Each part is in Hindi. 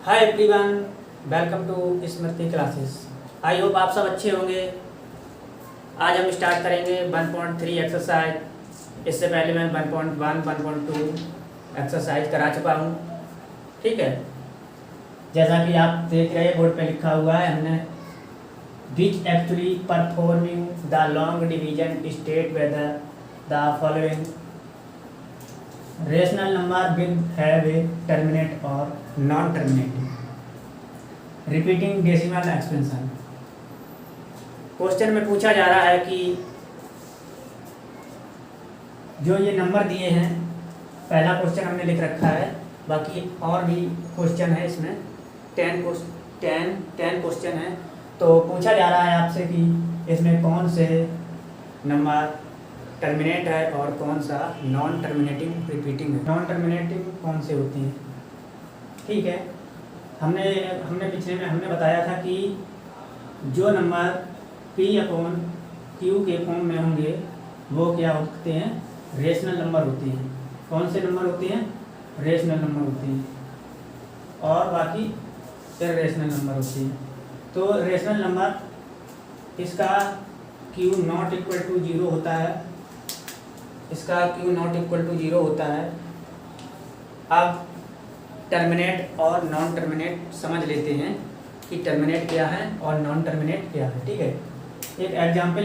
Hi everyone, welcome to Smriti classes. I hope आप सब अच्छे होंगे। आज हम स्टार्ट करेंगे 1.3 एक्सरसाइज। इससे पहले मैं 1.1, 1.2 एक्सरसाइज करा चुका हूँ। ठीक है, जैसा कि आप देख रहे हैं बोर्ड पे लिखा हुआ है हमने which actually performing the long division state whether the following rational number will have a terminate और non terminating repeating decimal expansion. Question में पूछा जा रहा है कि जो ये नंबर दिए हैं, पहला क्वेश्चन हमने लिख रखा है, बाकी और भी क्वेश्चन है इसमें 10 क्वेश्चन है। तो पूछा जा रहा है आपसे कि इसमें कौन से नंबर टर्मिनेट है और कौन सा नॉन टर्मिनेटिंग रिपीटिंग है। नॉन टर्मिनेटिंग कौन से होती हैं? ठीक है, हमने पिछले में हमने बताया था कि जो नंबर P/Q के फॉर्म में होंगे वो क्या होते हैं? रेशनल नंबर होते हैं। कौन से नंबर होते हैं? रेशनल नंबर होते हैं, और बाकी इर्रेशनल नंबर होते हैं। तो रेशनल नंबर इसका Q नॉट इक्वल टू 0 होता है, इसका Q नॉट इक्वल टू 0 होता है। अब टर्मिनेट और नॉन टर्मिनेट समझ लेते हैं कि टर्मिनेट क्या है और नॉन टर्मिनेट क्या है। ठीक है, एक एग्जांपल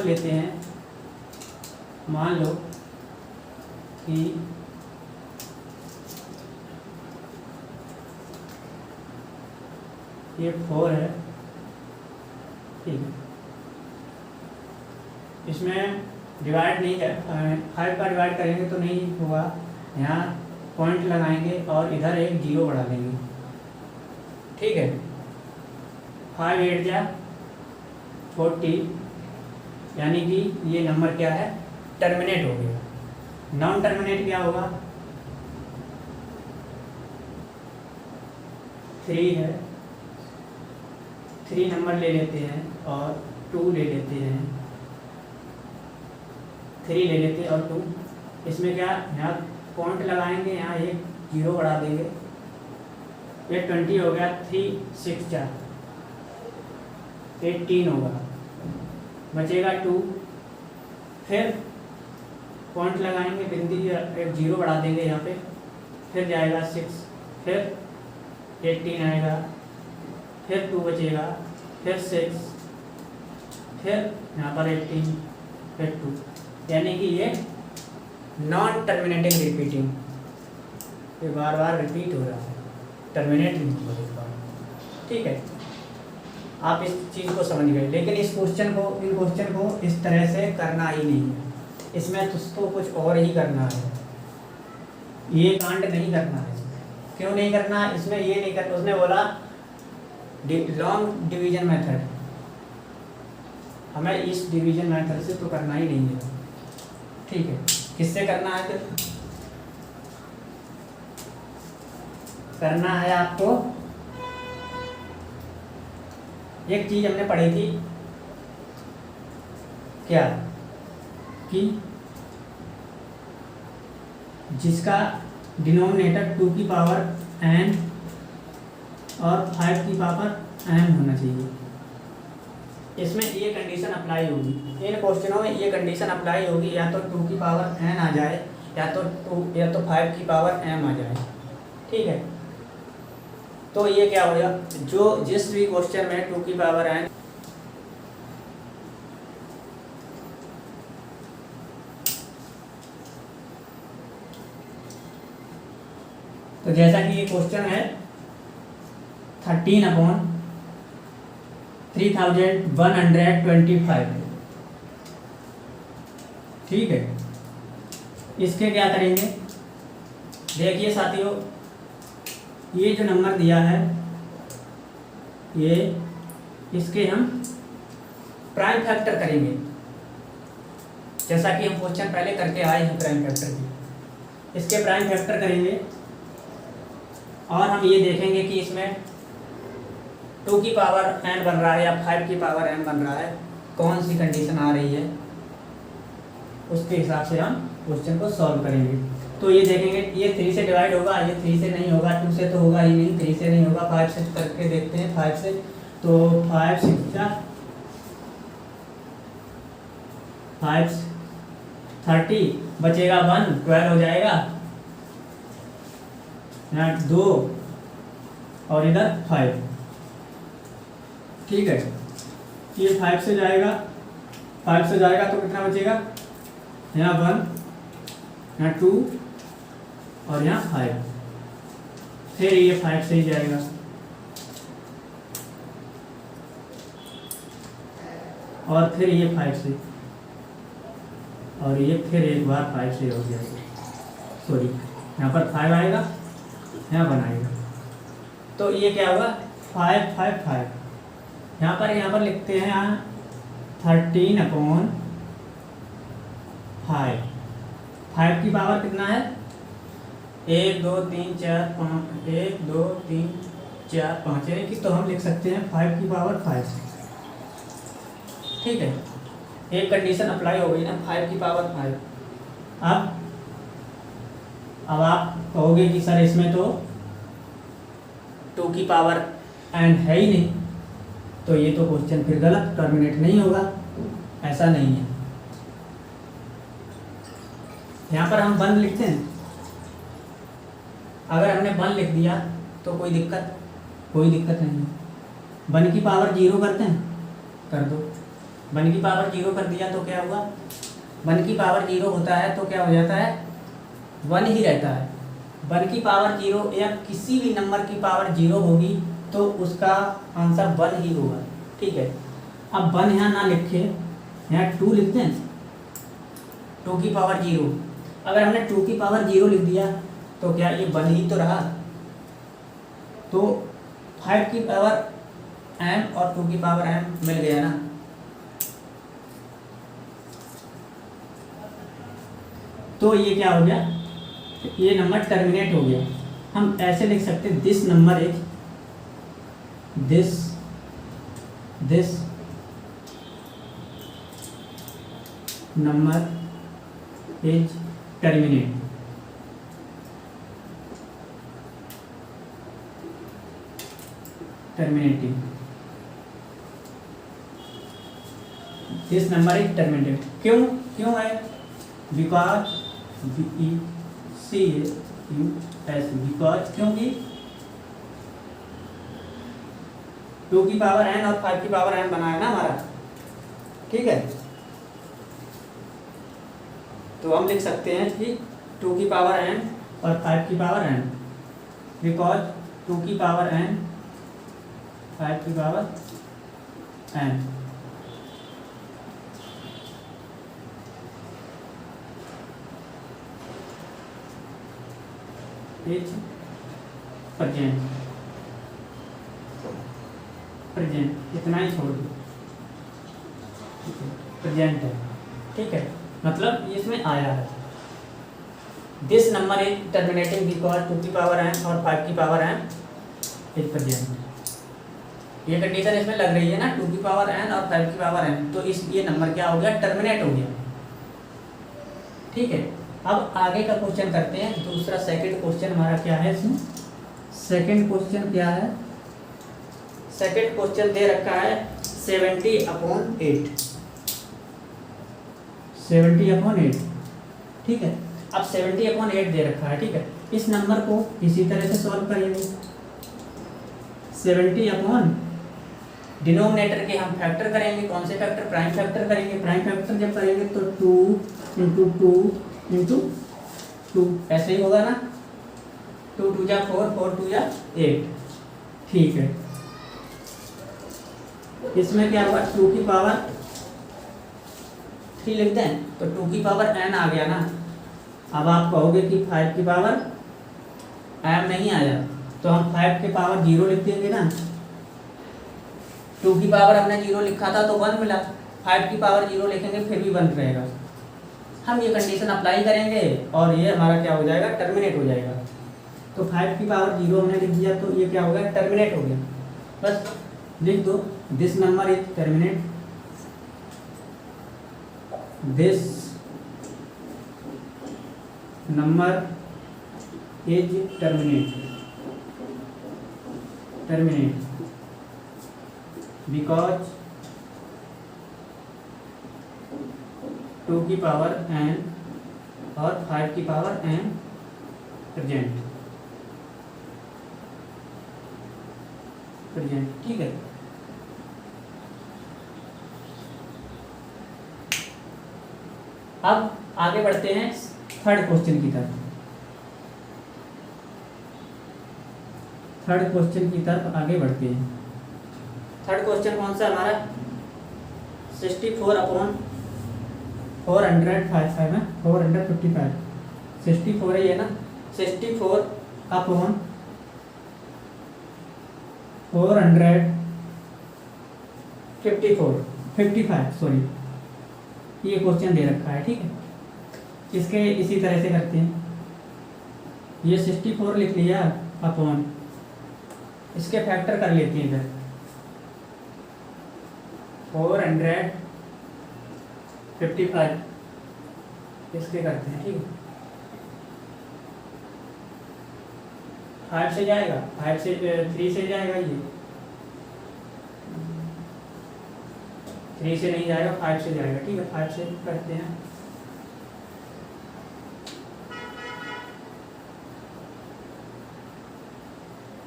लेते हैं। मान लो कि ये 4 है। ठीक है, इसमें डिवाइड नहीं कर 5 का डिवाइड करेंगे तो नहीं होगा। यहाँ पॉइंट लगाएंगे और इधर एक 0 बढ़ा देंगे। ठीक है, 5 8 जा 40, यानी कि ये नंबर क्या है? टर्मिनेट हो गया। नॉन टर्मिनेट क्या होगा? 3 है, 3 नंबर ले लेते हैं और 2 ले लेते हैं, 3 ले लेते हैं और 2। इसमें क्या, यहाँ पॉइंट लगाएंगे, यहाँ एक 0 बढ़ा देंगे, ये 20 हो गया। 3 6 4 18 होगा, बचेगा 2। फिर पॉइंट लगाएंगे, बिंदी एक 0 बढ़ा देंगे यहाँ पे, फिर जाएगा 6, फिर 18 आएगा, फिर 2 बचेगा, फिर 6, फिर यहाँ पर 18, फिर 2, यानी कि ये नॉन टर्मिनेटिंग रिपीटिंग, ये बार बार रिपीट हो रहा है, टर्मिनेट नहीं हो रहा। ठीक है, आप इस चीज़ को समझ गए। लेकिन इन क्वेश्चन को इस तरह से करना ही नहीं है, इसमें तुझको कुछ और ही करना है। ये कांड नहीं करना है। क्यों नहीं करना? इसमें ये नहीं करना, उसने बोला लॉन्ग डिवीजन मेथड, हमें इस डिवीजन मेथड से तो करना ही नहीं है। ठीक है, किससे करना है? फिर करना है आपको, एक चीज हमने पढ़ी थी क्या, कि जिसका डिनोमिनेटर 2 की पावर n और 5 की पावर m होना चाहिए। इसमें ये कंडीशन अप्लाई होगी, इन क्वेश्चनों में ये कंडीशन अप्लाई होगी, या तो 2 की पावर n आ जाए, या तो 5 की पावर m आ जाए। ठीक है, तो ये क्या होगा, जो जिस भी क्वेश्चन में 2 की पावर n तो जैसा कि ये क्वेश्चन है 13/3125। ठीक है, इसके क्या करेंगे? देखिए साथियों, ये जो नंबर दिया है, ये इसके हम प्राइम फैक्टर करेंगे, जैसा कि हम क्वेश्चन पहले करके आए हैं प्राइम फैक्टर की। इसके प्राइम फैक्टर करेंगे और हम ये देखेंगे कि इसमें 2 की पावर n बन रहा है या 5 की पावर m बन रहा है, कौन सी कंडीशन आ रही है, उसके हिसाब से हम क्वेश्चन को सॉल्व करेंगे। तो ये देखेंगे ये 3 से डिवाइड होगा, ये 3 से नहीं होगा, 2 से तो होगा ही नहीं, 3 से नहीं होगा, 5 से करके देखते हैं, 5 से तो 5 6 5 30 बचेगा 1, 12 हो जाएगा, यहाँ 2 और इधर 5। ठीक है, ये 5 से जाएगा, 5 से जाएगा तो कितना बचेगा, यहाँ 1, यहाँ 2 और यहाँ 5, फिर ये 5 से ही जाएगा, और फिर ये 5 से, और ये फिर एक बार 5 से हो जाएगा, सॉरी यहाँ पर 5 आएगा, यहाँ 1 आएगा, तो ये क्या होगा 5 5 5। यहाँ पर लिखते हैं यहाँ 13/5। 5 की पावर कितना है, 1 2 3 4 5, 1 2 3 4 5, यानी कि तो हम लिख सकते हैं 5 की पावर 5। ठीक है, एक कंडीशन अप्लाई हो गई ना, 5 की पावर 5। अब आप कहोगे कि सर इसमें तो 2 की पावर n है ही नहीं, तो ये तो क्वेश्चन फिर गलत, टर्मिनेट नहीं होगा, ऐसा नहीं है। यहाँ पर हम 1 लिखते हैं, अगर हमने 1 लिख दिया तो कोई दिक्कत नहीं है। 1 की पावर 0 करते हैं, कर दो। 1 की पावर 0 कर दिया तो क्या हुआ, 1 की पावर 0 होता है तो क्या हो जाता है, 1 ही रहता है। 1 की पावर 0 या किसी भी नंबर की पावर 0 होगी तो उसका आंसर 1 ही होगा। ठीक है, अब 1 यहाँ ना लिखे, यहाँ 2 लिखते हैं, 2 की पावर 0। अगर हमने 2 की पावर 0 लिख दिया तो क्या ये 1 ही तो रहा, तो 5 की पावर m और 2 की पावर m मिल गया ना। तो ये क्या हो गया, ये नंबर टर्मिनेट हो गया। हम ऐसे लिख सकते हैं, this number is this number is terminating this number is terminated। क्यों है, बिकॉज क्योंकि 2 की पावर n और 5 की पावर n बना है ना हमारा। ठीक है, तो हम लिख सकते हैं कि 2 की पावर n और 5 की पावर n, बिकॉज 2 की पावर n 5 की पावर n। प्रेजेंट इतना ही छोड़ दो, प्रेजेंट है। ठीक है, मतलब इसमें आया है, this number is terminating because 2 की पावर n और 5 की पावर n इज प्रेजेंट। ये कंडीशन इसमें लग रही है ना, 2 की पावर n और 5 की पावर n, तो इस ये नंबर क्या हो गया, टर्मिनेट हो गया। ठीक है, अब आगे का क्वेश्चन करते हैं। दूसरा सेकंड क्वेश्चन हमारा क्या है, इसमें सेकंड क्वेश्चन क्या है, सेकंड क्वेश्चन दे रखा है 70/8। 70/8। ठीक है, अब 70/8 दे रखा है। ठीक है, इस नंबर को इसी तरह से सॉल्व करेंगे। 70 डिनोमिनेटर के हम फैक्टर करेंगे, कौन से फैक्टर, प्राइम फैक्टर करेंगे। प्राइम फैक्टर जब करेंगे तो 2 × 2 × 2 ऐसे ही होगा ना, 2 × 2 = 4, 4 × 2 = 8। ठीक है, इसमें क्या होगा, 2 की पावर 3 लिखते हैं तो 2 की पावर n आ गया ना। अब आप कहोगे कि 5 की पावर m नहीं आया, तो हम 5 के पावर 0 लिख देंगे ना। 2 की पावर हमने 0 लिखा था तो 1 मिला, 5 की पावर 0 लिखेंगे फिर भी 1 रहेगा। हम ये कंडीशन अप्लाई करेंगे और ये हमारा क्या हो जाएगा, टर्मिनेट हो जाएगा। तो 5 की पावर 0 हमने लिख दिया तो ये क्या हो गया, टर्मिनेट हो गया। बस लिख दो, this number is terminate, this number as terminate because 2 की पावर n और 5 की पावर n प्रेजेंट, ठीक है। अब आगे बढ़ते हैं थर्ड क्वेश्चन की तरफ। आगे बढ़ते हैं। थर्ड क्वेश्चन कौन सा हमारा? 455 64 है ये ना, 64 अपॉन 55 सॉरी, ये क्वेश्चन दे रखा है, ठीक है। इसके इसी तरह से करते हैं, ये 64 लिख लिया अपॉन, इसके फैक्टर कर लेते हैं इधर, 455 इसके करते हैं, ठीक है। 5 से जाएगा, 5 से 3 से जाएगा, ये 3 से नहीं जाएगा, 5 से जाएगा, ठीक है। 5 से करते हैं,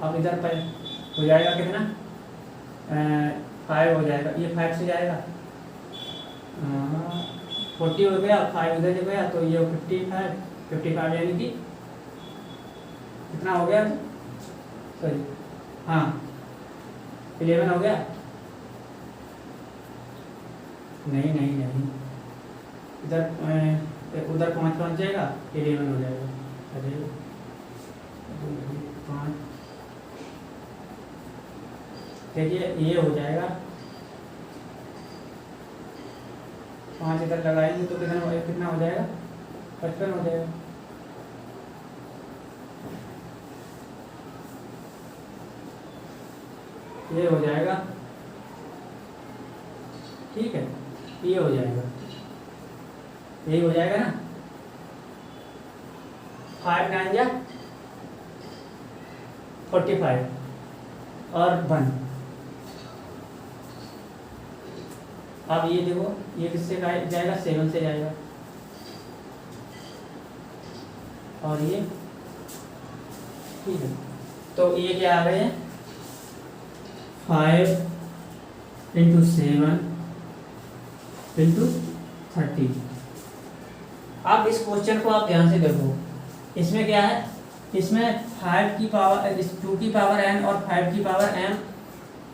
अब इधर पर हो जाएगा कितना, 5 हो जाएगा, ये 5 से जाएगा, 40 हो गया, 5 इधर से गया तो ये 55 यानी कि कितना हो गया, सॉरी हाँ 11 हो गया, नहीं इधर उधर 5 पहुँच जाएगा, 11 हो जाएगा, अरे 5 देखिए ये हो जाएगा, 5 इधर लगाएंगे तो कितना हो जाएगा, 55 हो जाएगा। ये हो जाएगा, ठीक है, ये हो जाएगा, यही हो जाएगा ना, 5 9 जा 45 और 1। अब ये देखो, ये किससे जाएगा, 7 से जाएगा, और ये ठीक है, तो ये क्या आ गए हैं, 5 × 7 × 30। अब इस क्वेश्चन को आप ध्यान से देखो, इसमें क्या है, इसमें 5 की पावर 2 की पावर n और 5 की पावर m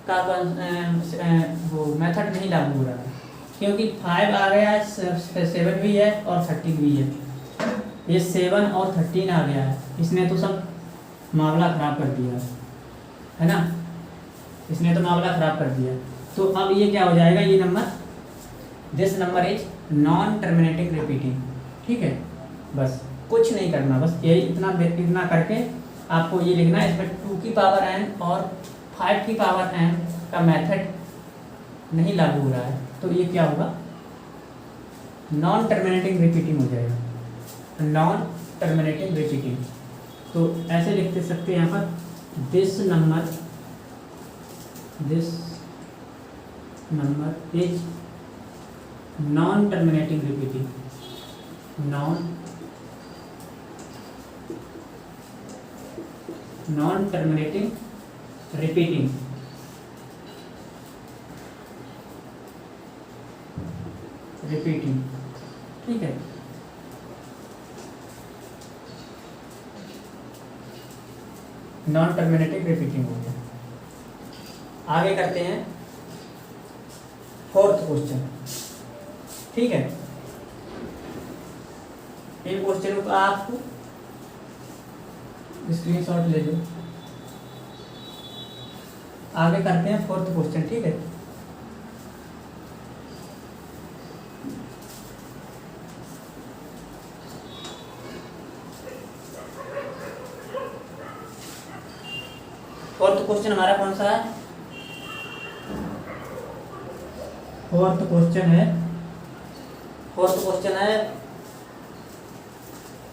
का वो मेथड नहीं लागू हो रहा है, क्योंकि 5 आ गया है, 7 भी है और 13 भी है, ये 7 और 13 आ गया है, इसने तो सब मामला ख़राब कर दिया है ना, इसने तो मामला ख़राब कर दिया। तो अब ये क्या हो जाएगा, ये number, this number is non terminating repeating, ठीक है। बस कुछ नहीं करना, बस यही इतना करके आपको ये लिखना है, इसमें 2 की पावर n और 5 की पावर m का मेथड नहीं लागू हो रहा है, तो ये क्या होगा, नॉन टर्मिनेटिंग रिपीटिंग हो जाएगा, नॉन टर्मिनेटिंग रिपीटिंग। तो ऐसे लिख सकते हैं यहाँ पर, this number is non terminating repeating, non terminating repeating, ठीक है। नॉन टर्मिनेटिंग रिपीटिंग हो गया। आगे करते हैं फोर्थ क्वेश्चन, ठीक है। इन क्वेश्चन को आप स्क्रीनशॉट ले लो। आगे करते हैं फोर्थ क्वेश्चन, ठीक है। फोर्थ क्वेश्चन हमारा कौन सा है, फोर्थ क्वेश्चन है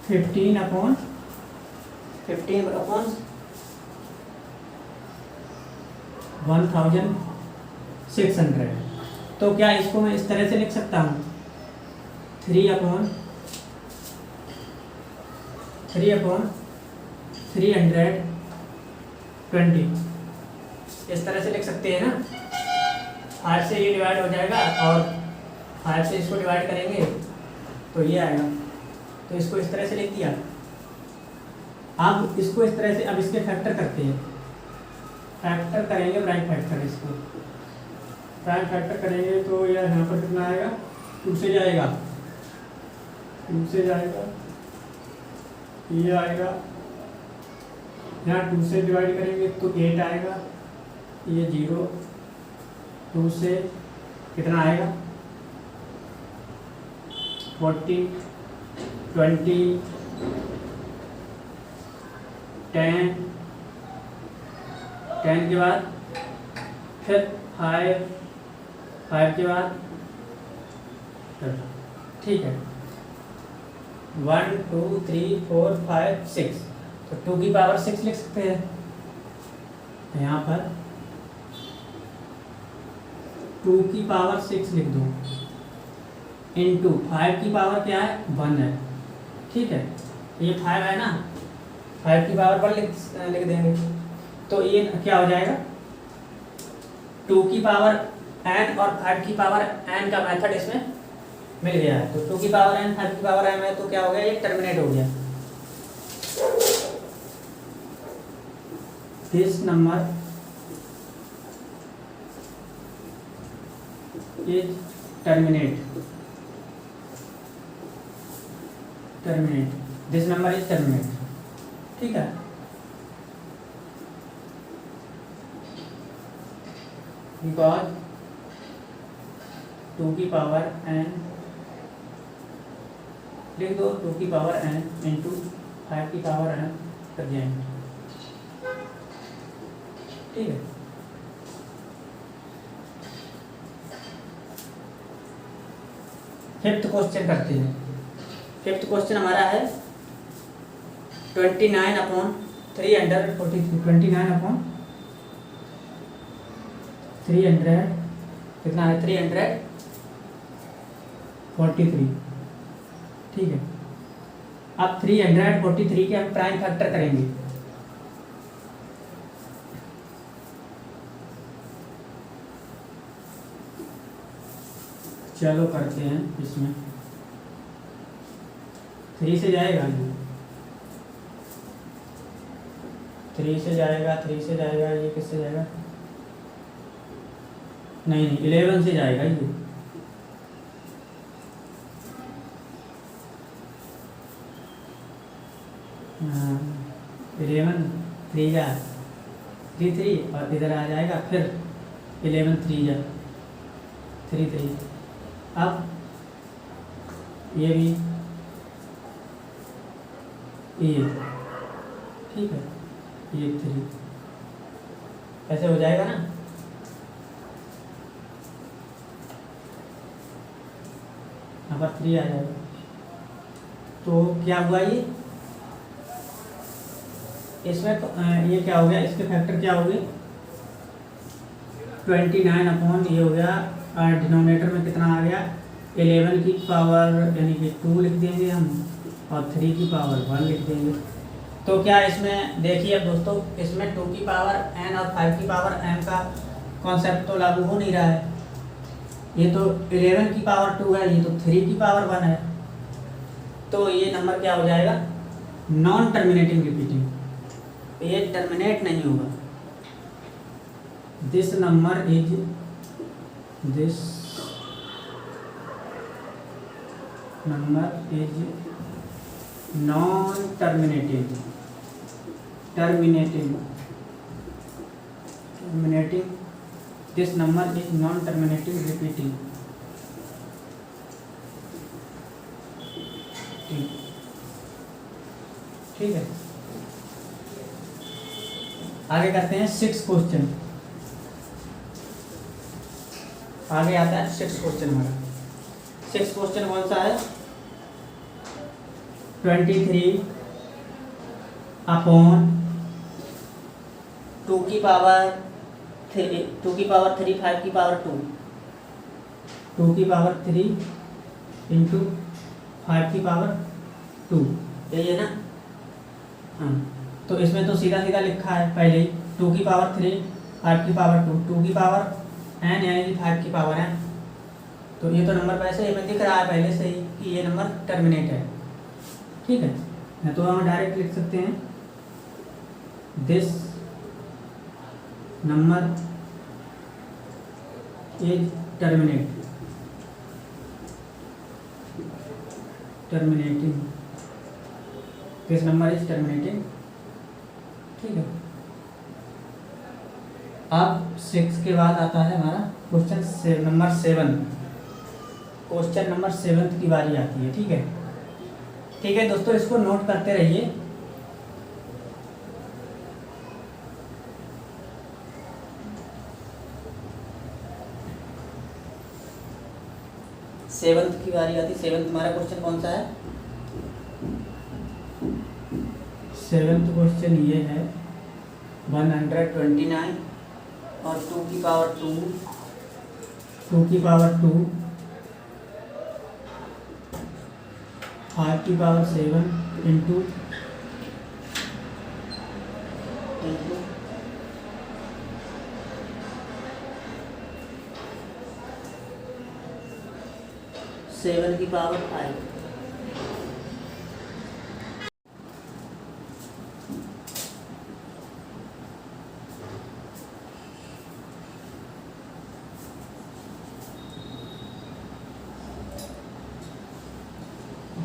15/15 15/1600। तो क्या इसको मैं इस तरह से लिख सकता हूँ 3/320, इस तरह से लिख सकते हैं ना। 5 से ये डिवाइड हो जाएगा और 5 से इसको डिवाइड करेंगे तो ये आएगा। तो इसको इस तरह से लिख दिया। अब इसको इस तरह से, अब इसके फैक्टर करते हैं, फैक्टर करेंगे, प्राइम फैक्टर। इसको प्राइम फैक्टर करेंगे तो यार यहाँ पर कितना आएगा, 2 से जाएगा, 2 से जाएगा, ये आएगा, यहाँ 2 से डिवाइड करेंगे तो 8 आएगा, ये 0, 2 से कितना आएगा 40, 20, 10 के बाद फिर 5 के बाद, ठीक है, 1 2 3 4 5 6, तो 2 की पावर 6 लिख सकते हैं। यहाँ पर 2 की पावर 6 लिख दो, इंटू 5 की पावर क्या है 1 है, ठीक है, ये 5 है ना, 5 की पावर 1 लिख देंगे। तो ये क्या हो जाएगा, 2 की पावर n और 5 की पावर n का मेथड इसमें मिल गया है। तो 2 की पावर n 5 की पावर m है, तो क्या हो गया, ये टर्मिनेट हो गया। This number is terminate, this number is terminate, ठीक है। बिकॉज 2 की पावर n लिख दो, 2 की पावर n इंटू 5 की पावर n कर जाएंगे, ठीक है। फिफ्थ क्वेश्चन करते हैं। फिफ्थ क्वेश्चन हमारा है 29/300 कितना है 343, ठीक है। अब 343 के हम प्राइम फैक्टर करेंगे। चलो करते हैं, इसमें 3 से जाएगा, 3 से जाएगा, 3 से जाएगा, ये किससे जाएगा, नहीं 11 से जाएगा ये, हाँ 11 3 जा 3 और इधर आ जाएगा, फिर 11 3 जा 3। अब ये भी ये, ठीक है, ये 3 ऐसे हो जाएगा ना। यहाँ पर 3 आ जाएगा, तो क्या हुआ ये, इसमें ये क्या हो गया, इसके फैक्टर क्या हो गए 29 ये हो गया, डिनोमिनेटर में कितना आ गया 11 की पावर यानी कि 2 लिख देंगे हम, और 3 की पावर 1 लिख देंगे। तो क्या इसमें देखिए दोस्तों, इसमें 2 की पावर n और 5 की पावर m का कॉन्सेप्ट तो लागू हो नहीं रहा है। ये तो 11 की पावर 2 है, ये तो 3 की पावर 1 है, तो ये नंबर क्या हो जाएगा, नॉन टर्मिनेटिंग रिपीटिंग, ये टर्मिनेट नहीं होगा। This number is non terminating this number is non terminating repeating, ठीक है। आगे करते हैं 6 क्वेश्चन। आगे आता है 6 क्वेश्चन हमारा। 6 क्वेश्चन कौन सा है, 23 अपॉन 2 की पावर 3, 2 की पावर 3, 5 की पावर 2, 2 की पावर 3 इंटू 5 की पावर 2, यही है ना। हाँ, तो इसमें तो सीधा सीधा लिखा है पहले ही, 2 की पावर 3, 5 की पावर 2, 2 की पावर n यानी कि 5 की पावर n। तो ये तो नंबर वैसे ही हमें दिख रहा है पहले से ही कि ये नंबर टर्मिनेट है, ठीक है। तो हम डायरेक्ट लिख सकते हैं this number is terminating, this number is terminating, ठीक है। अब 6 के बाद आता है हमारा क्वेश्चन नंबर 7। क्वेश्चन नंबर 7 की बारी आती है, ठीक है। ठीक है दोस्तों, इसको नोट करते रहिए। सेवंथ की बारी आती है। सेवंथ हमारा क्वेश्चन कौन सा है? सेवंथ क्वेश्चन ये है 129 और 2 की पावर 2, 2 की पावर 2, 5 की पावर 7 इंटू 7 की पावर 5।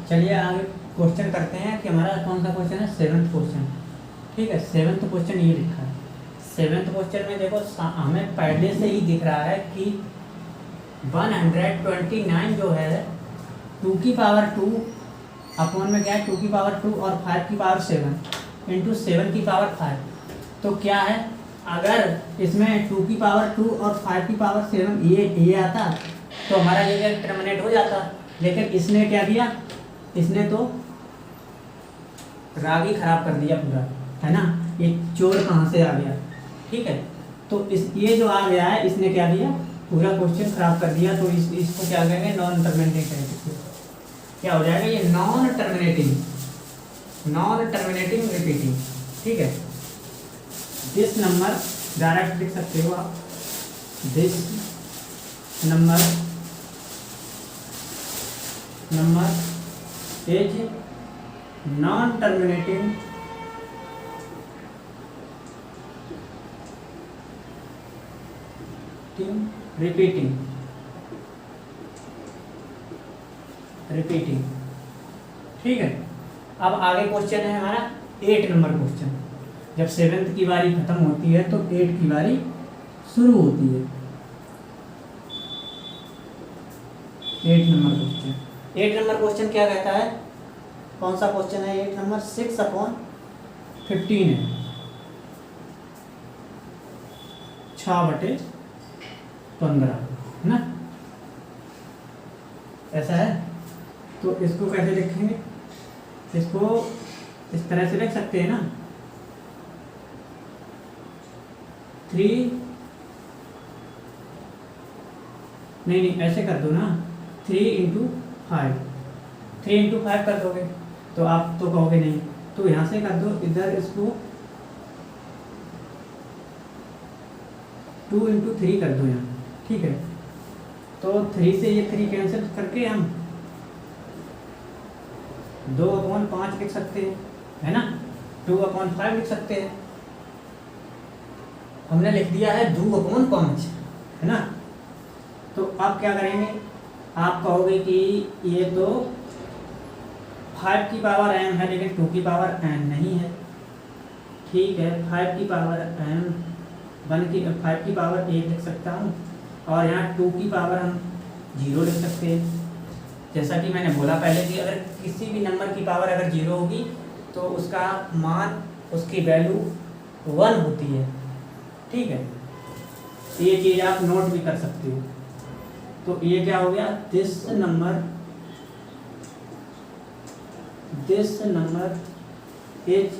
चलिए आगे क्वेश्चन करते हैं कि हमारा कौन सा क्वेश्चन है, 7th क्वेश्चन, ठीक है। 7th क्वेश्चन ये लिखा है। 7th क्वेश्चन में देखो हमें पहले से ही दिख रहा है कि 129 जो है 2 की पावर 2 अपॉन में क्या है 2 की पावर 2 और 5 की पावर 7 इंटू 7 की पावर 5। तो क्या है, अगर इसमें 2 की पावर 2 और 5 की पावर 7 ये आता तो हमारा ये टर्मिनेट हो जाता। लेकिन इसने क्या किया, इसने तो राग ही खराब कर दिया पूरा, है ना। ये चोर कहाँ से आ गया, ठीक है। तो इस ये जो आ गया है इसने क्या किया, पूरा क्वेश्चन खराब कर दिया। तो इसको क्या कहेंगे, नॉन टर्मिनेटिंग। क्या हो जाएगा ये, नॉन टर्मिनेटिंग रिपीटिंग, ठीक है। दिस नंबर डायरेक्ट लिख सकते हो आप, this number is non terminating repeating, ठीक है। अब आगे क्वेश्चन है हमारा 8 नंबर क्वेश्चन। जब 7th की बारी खत्म होती है तो 8 की बारी शुरू होती है। 8 नंबर क्वेश्चन, 8 नंबर क्वेश्चन क्या कहता है, कौन सा क्वेश्चन है 8 नंबर, 6/15 है, 6/15 है ना, ऐसा है। तो इसको कैसे लिखेंगे, इसको इस तरह से लिख सकते हैं ना, 3 नहीं ऐसे कर दो ना, 3 इंटू 5 कर दोगे तो आप तो कहोगे नहीं, तो यहाँ से कर दो, इधर इसको 2 इंटू 3 कर दो यहाँ, ठीक है। तो 3 से ये 3 कैंसिल करके हम 2/5 लिख सकते हैं, है ना, 2/5 लिख सकते हैं। हमने लिख दिया है 2/5, है ना। तो आप क्या करेंगे, आप कहोगे कि ये तो 5 की पावर m है लेकिन 2 की पावर n नहीं है, ठीक है। 5 की पावर m 5 की पावर 1 लिख सकता हूँ और यहाँ 2 की पावर हम 0 लिख सकते हैं। जैसा कि मैंने बोला पहले कि अगर किसी भी नंबर की पावर अगर 0 होगी तो उसका मान, उसकी वैल्यू 1 होती है, ठीक है। ये चीज़ आप नोट भी कर सकते हो। तो ये क्या हो गया, this number is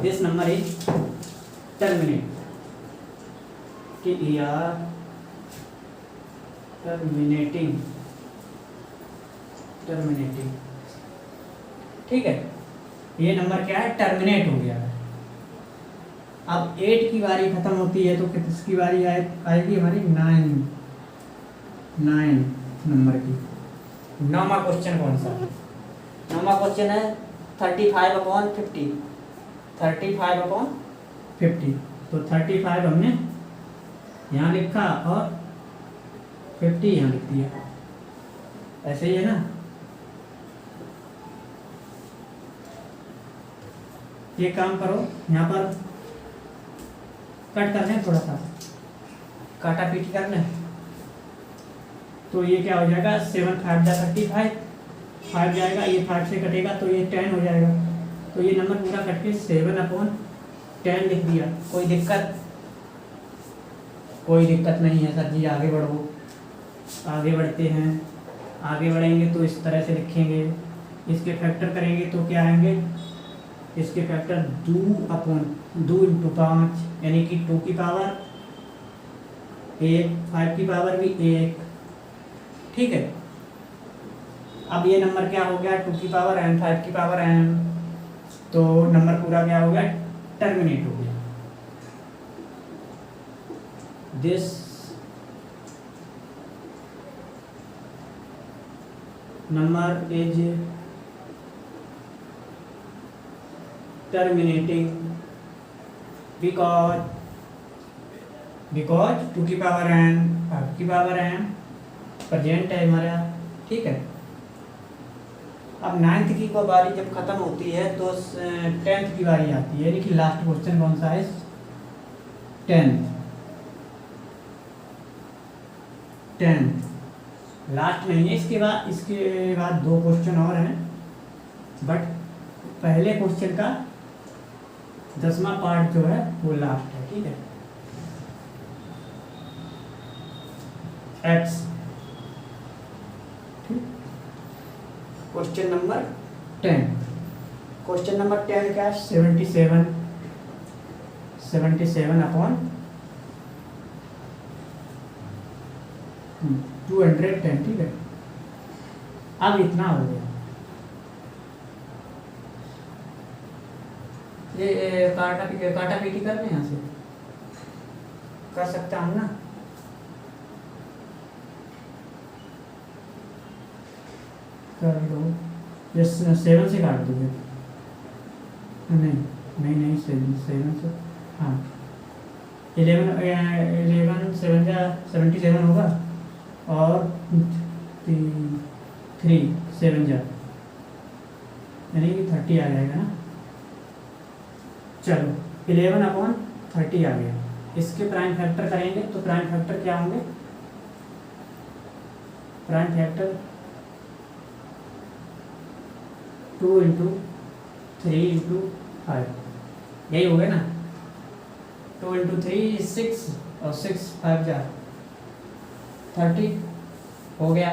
this number is terminate, terminating, ठीक है। ये नंबर क्या है, टर्मिनेट हो गया है। अब 8 की बारी खत्म होती है तो किसकी बारी आएगी हमारी, 9 नंबर की। 9वां क्वेश्चन कौन सा है? 9वां क्वेश्चन है 35/50, 35/50। तो 35 हमने यहाँ लिखा और 50 यहाँ लिख दिया, ऐसे ही है ना। ये काम करो, यहाँ पर कट कर लें, थोड़ा सा काटा पीटी कर लें, तो ये क्या हो जाएगा, 7 5 जा 35, 5 जाएगा, ये 5 से कटेगा तो ये 10 हो जाएगा। तो ये नंबर पूरा कट के 7/10 लिख दिया। कोई दिक्कत नहीं है सर जी, आगे बढ़ो। आगे बढ़ते हैं, आगे बढ़ेंगे तो इस तरह से लिखेंगे। इसके फैक्टर करेंगे तो क्या आएंगे, इसके फैक्टर 2 इंटू 5 यानी कि 2 की पावर 1, 5 की पावर भी 1, ठीक है। अब ये नंबर क्या हो गया, 2 की पावर n, 5 की पावर n, तो नंबर पूरा क्या हो गया, टर्मिनेट हो गया। This number is terminating because 2 की पावर n, 5 की पावर n प्रेजेंट है हमारा, ठीक है। अब 9th की को बारी जब खत्म होती है तो 10th की बारी आती है, यानी कि लास्ट क्वेश्चन कौन सा है, 10th लास्ट नहीं है। इसके बाद 2 क्वेश्चन और हैं, बट पहले क्वेश्चन का 10वां पार्ट जो है वो लास्ट है, ठीक है। X, question number 10। Question number 10 क्या है, 77/210, ठीक है। अब इतना हो गया, ये काटा पीटी कर लें, यहाँ से कर सकता हूँ ना। कर दो, ये 7 से काट दोगे, नहीं 7 से, हाँ 11 7 का 77 होगा और 3 7 जा यानी कि 30 आ जाएगा ना। चलो 11/30 आ गया। इसके प्राइम फैक्टर करेंगे तो प्राइम फैक्टर क्या होंगे, प्राइम फैक्टर 2 इंटू 3 इंटू 5, यही हो गया ना। 2 इंटू 3 6 और 6 5 जा 30 हो गया।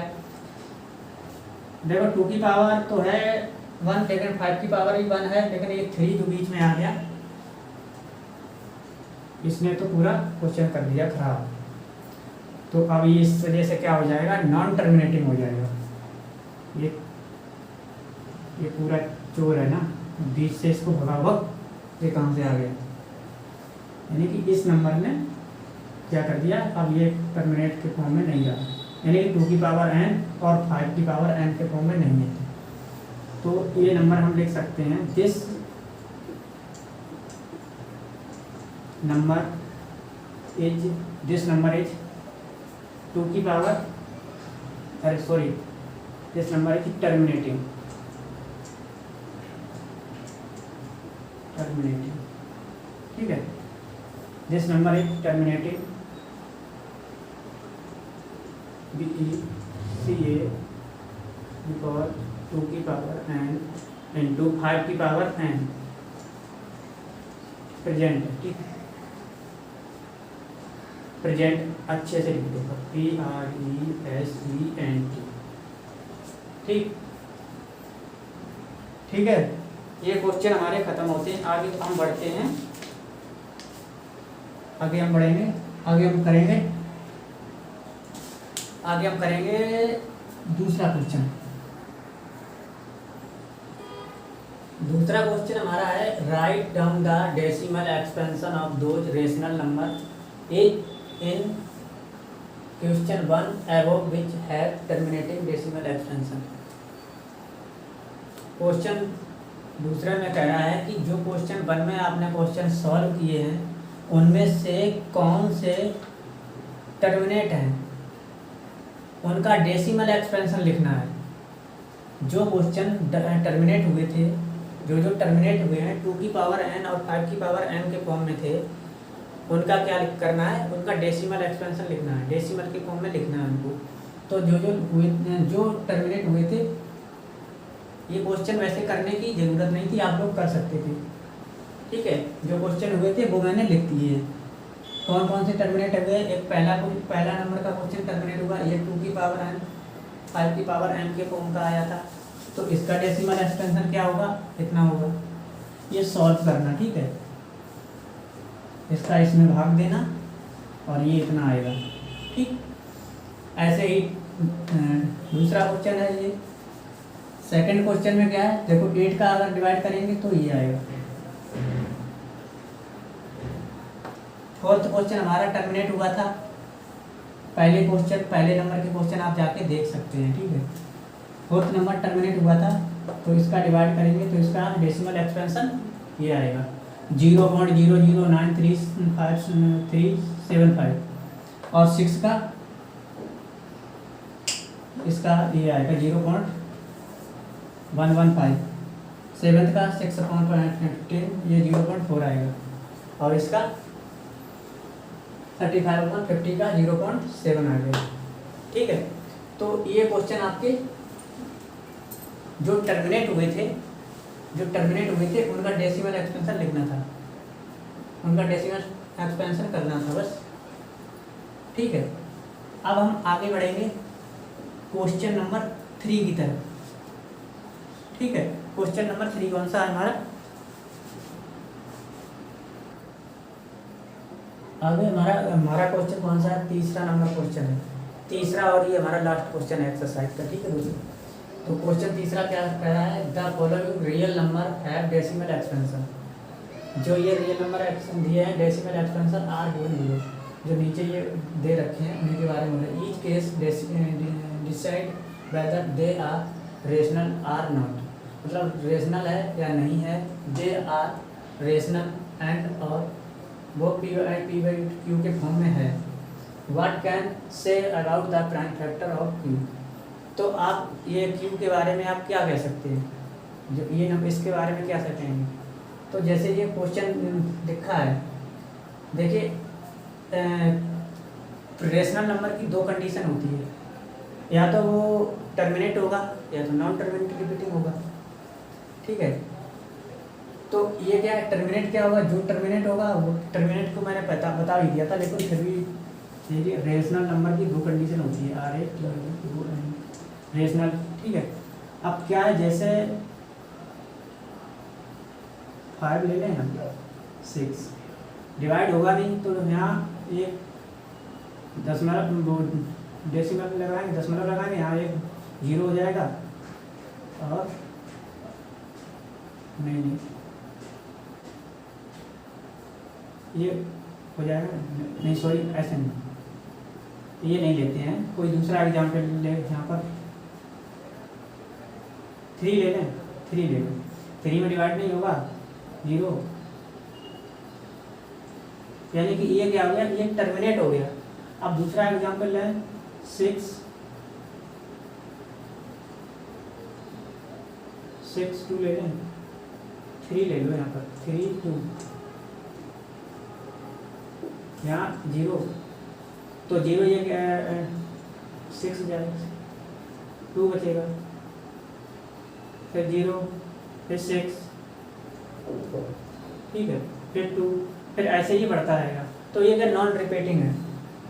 देखो 2 की पावर तो है 1, लेकिन 5 की पावर भी 1 है, लेकिन ये 3 जो बीच में आ गया, इसने तो पूरा क्वेश्चन कर दिया खराब। तो अब ये इस वजह से क्या हो जाएगा, नॉन टर्मिनेटिंग हो जाएगा। ये पूरा चोर है ना, बीच से इसको भगा वक्त ये कहाँ से आ गया, यानी कि इस नंबर ने क्या कर दिया, अब ये टर्मिनेट के फॉर्म में नहीं रहा, यानी कि 2 की पावर n और 5 की पावर n के फॉर्म में नहीं है। तो ये नंबर हम लिख सकते हैं, दिस नंबर इज 2 की power, this number is terminating, ठीक है। This number is terminating BECA because 2 की पावर n इंटू 5 की पावर n प्रेजेंट है, ठीक है। प्रेजेंट अच्छे से लिख देगा, PRESENT, ठीक है। ये क्वेश्चन हमारे ख़त्म होते हैं। आगे हम बढ़ते हैं, आगे हम बढ़ेंगे, आगे हम करेंगे दूसरा क्वेश्चन। दूसरा क्वेश्चन हमारा है write down the decimal expansion of those rational number in question 1 above which have terminating decimal expansion. Question दूसरे में कह रहा है कि जो क्वेश्चन 1 में आपने क्वेश्चन सॉल्व किए हैं उनमें से कौन से टर्मिनेट हैं, उनका डेसिमल एक्सपेंशन लिखना है। जो क्वेश्चन टर्मिनेट हुए थे, जो टर्मिनेट हुए हैं 2 की पावर n और 5 की पावर m के फॉर्म में थे, उनका क्या करना है, उनका डेसिमल एक्सपेंशन लिखना है, डेसिमल के फॉर्म में लिखना है उनको। तो जो टर्मिनेट हुए थे, ये क्वेश्चन वैसे करने की ज़रूरत नहीं थी, आप लोग कर सकते थे, ठीक है। जो क्वेश्चन हुए थे वो मैंने लिख दिए। कौन कौन से टर्मिनेट हुए, एक पहला नंबर का क्वेश्चन टर्मिनेट हुआ, ये 2 की पावर n 5 की पावर m के फॉर्म का आया था, तो इसका डेसिमल एक्सपेंशन क्या होगा, इतना होगा। ये सॉल्व करना, ठीक है, इसका इसमें भाग देना और ये इतना आएगा, ठीक। ऐसे ही दूसरा क्वेश्चन है ये। सेकंड क्वेश्चन में क्या है, देखो 8 का अगर डिवाइड करेंगे तो ये आएगा। फोर्थ क्वेश्चन हमारा टर्मिनेट हुआ था, पहले नंबर के क्वेश्चन आप जाके देख सकते हैं, ठीक है। फोर्थ नंबर टर्मिनेट हुआ था, तो इसका डिवाइड करेंगे तो इसका डेसिमल एक्सपेंशन ये आएगा 0.009357375 और 6 का इसका ये आएगा 0.115, 7 का 6/15 ये 0.4 आएगा और इसका 35/50 का 0.7 आ गया, ठीक है। तो ये क्वेश्चन आपके जो टर्मिनेट हुए थे उनका डेसिमल एक्सपेंशन लिखना था, उनका डेसिमल एक्सपेंशन करना था बस, ठीक है। अब हम आगे बढ़ेंगे क्वेश्चन नंबर 3 की तरफ, ठीक है। क्वेश्चन नंबर 3 कौन सा है हमारा, आगे हमारा क्वेश्चन कौन सा है, तीसरा नंबर क्वेश्चन है, तीसरा, और ये हमारा लास्ट क्वेश्चन है एक्सरसाइज का, ठीक है दोस्तों। तो क्वेश्चन तीसरा क्या कह रहा है, the following real number have decimal expansion. जो ये रियल नंबर दिए हैं decimal expansion are given below, जो नीचे ये दे रखे हैं उन्हीं के बारे में। Each case decide whether they are rational or not, मतलब रेशनल है या नहीं है, दे आर रेशनल एंड और वो P/Q के फॉर्म में है। What can say about the prime factor of Q। तो आप ये Q के बारे में आप क्या कह सकते हैं, जो ये नंबर इसके बारे में क्या कहेंगे। तो जैसे ये क्वेश्चन लिखा है, देखिए रेशनल नंबर की 2 कंडीशन होती है, या तो वो टर्मिनेट होगा या तो नॉन टर्मिनेट रिपीटिंग होगा, ठीक है। तो ये क्या है, टर्मिनेट क्या होगा, जो टर्मिनेट होगा वो टर्मिनेट को मैंने बता भी दिया था, लेकिन फिर भी देखिए रेशनल नंबर की 2 कंडीशन होती है, आर ए रेशनल, ठीक है। अब क्या है, जैसे 5 ले लें हम, 6 डिवाइड होगा नहीं, तो यहाँ एक दशमलव डेसिमल लगाएंगे, दशमलव लगाएंगे, यहाँ एक 0 हो जाएगा और नहीं ये हो जाएगा, नहीं सॉरी ऐसे नहीं, ये नहीं लेते हैं, कोई दूसरा एग्जाम्पल ले, यहाँ पर 3 ले लें, 3 में डिवाइड नहीं होगा 0, यानी कि ये क्या हो गया, ये टर्मिनेट हो गया। अब दूसरा एग्जाम्पल लें 6 2 ले लें, 3 ले लो यहाँ पर 3 2, यहाँ 0, तो 0 ये 6 जाएगा, 2 बचेगा, फिर 0 फिर 6, ठीक है, फिर 2, फिर ऐसे ही बढ़ता रहेगा। तो ये क्या नॉन रिपीटिंग है,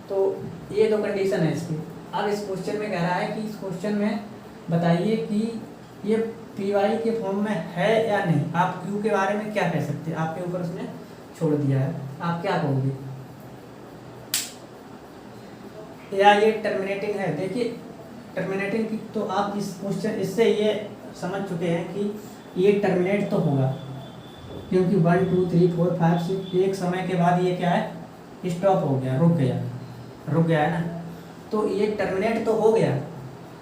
तो ये 2 कंडीशन है इसकी। अब इस क्वेश्चन में कह रहा है कि इस क्वेश्चन में बताइए कि ये पी वाई के फॉर्म में है या नहीं, आप क्यू के बारे में क्या कह सकते हैं, आपके ऊपर उसने छोड़ दिया है, आप क्या कहोगे? या ये टर्मिनेटिंग है? देखिए टर्मिनेटिंग की तो आप इस क्वेश्चन इससे ये समझ चुके हैं कि ये टर्मिनेट तो होगा, क्योंकि 1 2 3 4 5 6 एक समय के बाद ये क्या है, स्टॉप हो गया, रुक गया है ना, तो ये टर्मिनेट तो हो गया।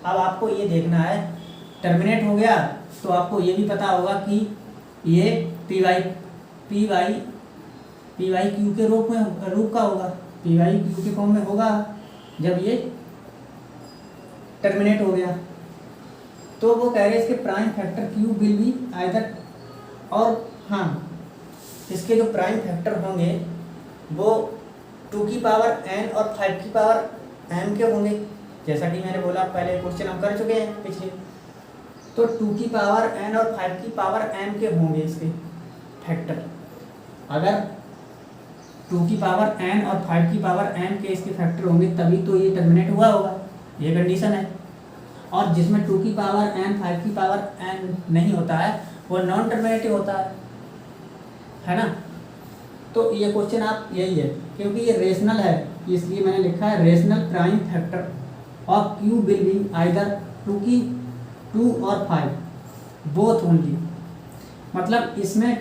अब आपको ये देखना है, टर्मिनेट हो गया तो आपको ये भी पता होगा कि ये पी वाई क्यू के रूप का होगा, पी वाई क्यू के फॉर्म में होगा जब ये टर्मिनेट हो गया। तो वो कह रहे हैं इसके prime factor Q will be either, और हाँ इसके जो प्राइम फैक्टर होंगे वो 2 की पावर n और 5 की पावर m के होंगे, जैसा कि मैंने बोला पहले क्वेश्चन हम कर चुके हैं पिछले। तो 2 की पावर n और 5 की पावर m के होंगे इसके फैक्टर। अगर 2 की पावर n और 5 की पावर m के इसके फैक्टर होंगे तभी तो ये टर्मिनेट हुआ होगा, ये कंडीशन है। और जिसमें 2 की पावर n 5 की पावर n नहीं होता है वो नॉन टर्मिनेटिव होता है ना। तो ये क्वेश्चन आप यही है, क्योंकि ये रेशनल है इसलिए मैंने लिखा है rational prime factor of Q will be either 2 और 5 बोथ ओनली, मतलब इसमें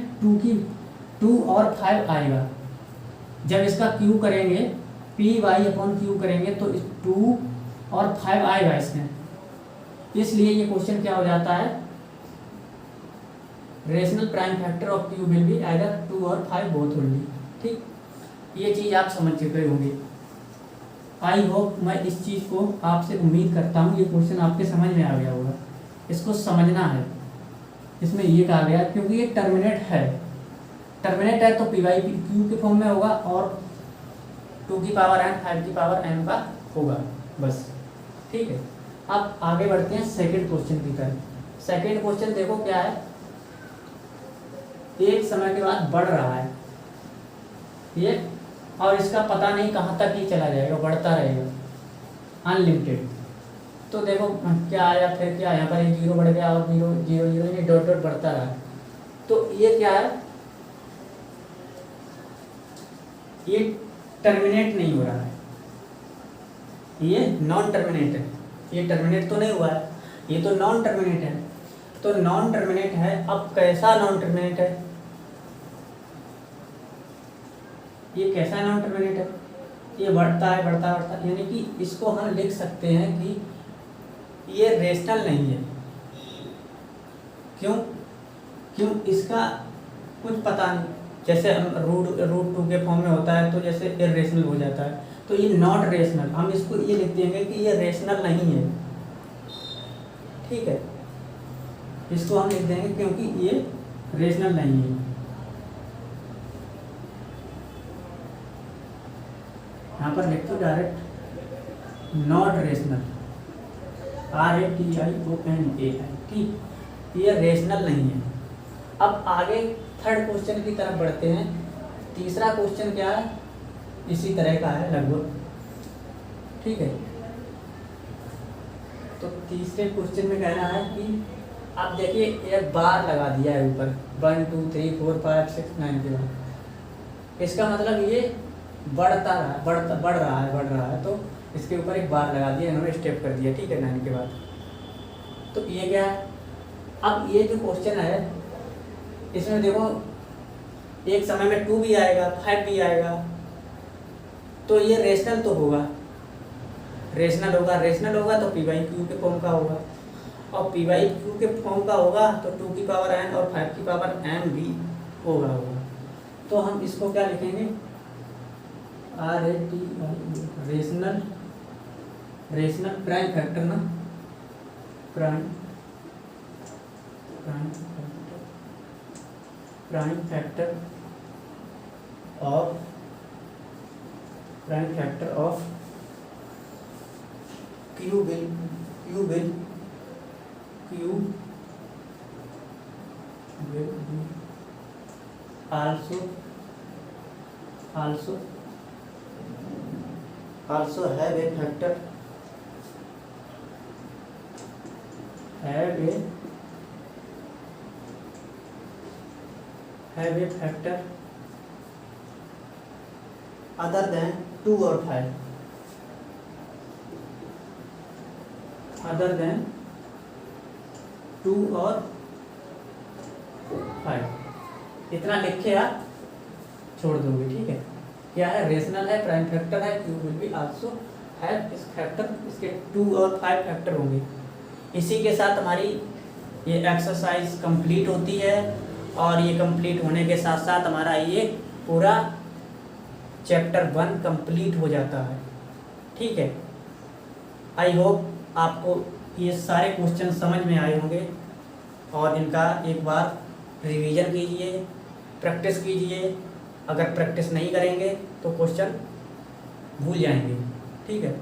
2 और 5 आएगा। जब इसका क्यू करेंगे पी वाई अपॉन क्यू करेंगे तो 2 और 5 आएगा इसमें, इसलिए ये क्वेश्चन क्या हो जाता है, rational prime factor of Q will be either 2 और 5 बोथ ओनली। ठीक, ये चीज़ आप समझ चुके होंगे। आई होप मैं इस चीज़ को आपसे उम्मीद करता हूँ ये क्वेश्चन आपके समझ में आ गया होगा। इसको समझना है, इसमें ये कहा गया क्योंकि ये टर्मिनेट है तो पी वाई क्यू के फॉर्म में होगा और 2 की पावर n 5 की पावर m का होगा, बस ठीक है। अब आगे बढ़ते हैं सेकंड क्वेश्चन की तरफ। सेकंड क्वेश्चन देखो क्या है, एक समय के बाद बढ़ रहा है ये, और इसका पता नहीं कहाँ तक ही चला जाएगा, बढ़ता रहेगा अनलिमिटेड। तो देखो क्या आया, फिर क्या, यहाँ पर 0 बढ़ गया और 0 0 0 ये डॉट डॉट बढ़ता रहा। तो ये क्या है, ये टर्मिनेट नहीं हो रहा है, ये नॉन टर्मिनेट है। ये टर्मिनेट तो नहीं हुआ है, ये तो नॉन टर्मिनेट है। तो नॉन टर्मिनेट है, अब कैसा नॉन टर्मिनेट है, ये कैसा नॉन टर्मिनेट है, ये बढ़ता है, यानी कि इसको हम लिख सकते हैं कि ये रेशनल नहीं है। क्यों इसका कुछ पता नहीं, जैसे हम रूट 2 के फॉर्म में होता है तो जैसे इरेशनल हो जाता है, तो ये नॉट रेशनल, हम इसको ये लिख देंगे कि ये रेशनल नहीं है, ठीक है, इसको हम लिख देंगे क्योंकि ये रेशनल नहीं है। यहाँ पर लिख दो डायरेक्ट नॉट रेशनल, RATIONAI, ठीक, ये रेशनल नहीं है। अब आगे थर्ड क्वेश्चन की तरफ बढ़ते हैं। तीसरा क्वेश्चन क्या है, इसी तरह का है लगभग, ठीक है। तो तीसरे क्वेश्चन में कहना है कि आप देखिए एक बार लगा दिया है ऊपर 1 2 3 4 5 6 9 के बाद, इसका मतलब ये बढ़ रहा है, तो इसके ऊपर एक बार लगा दिया इन्होंने, स्टेप कर दिया, ठीक है, 9 के बाद। तो ये क्या है, अब ये जो क्वेश्चन है इसमें देखो एक समय में 2 भी आएगा 5 भी आएगा, तो ये रेशनल तो होगा, रेशनल होगा तो पी वाई क्यू के फॉर्म का होगा, और पी वाई क्यू के फॉर्म का होगा तो 2 की पावर n और 5 की पावर m भी होगा। तो हम इसको क्या लिखेंगे, RATI, रेशनल प्राइम फैक्टर ना, prime factor of Q will also have a factor have a factor other than 2 और 5, अदर देन 2 और 5, इतना लिख के आप छोड़ दोगे, ठीक है। क्या है, रेशनल है, प्राइम फैक्टर है, you will be also have इस फैक्टर, इसके 2 और 5 फैक्टर होंगे। इसी के साथ हमारी ये एक्सरसाइज कंप्लीट होती है, और ये कंप्लीट होने के साथ साथ हमारा ये पूरा चैप्टर 1 कंप्लीट हो जाता है, ठीक है। आई होप आपको ये सारे क्वेश्चन समझ में आए होंगे, और इनका एक बार रिवीजन कीजिए, प्रैक्टिस कीजिए। अगर प्रैक्टिस नहीं करेंगे तो क्वेश्चन भूल जाएंगे, ठीक है।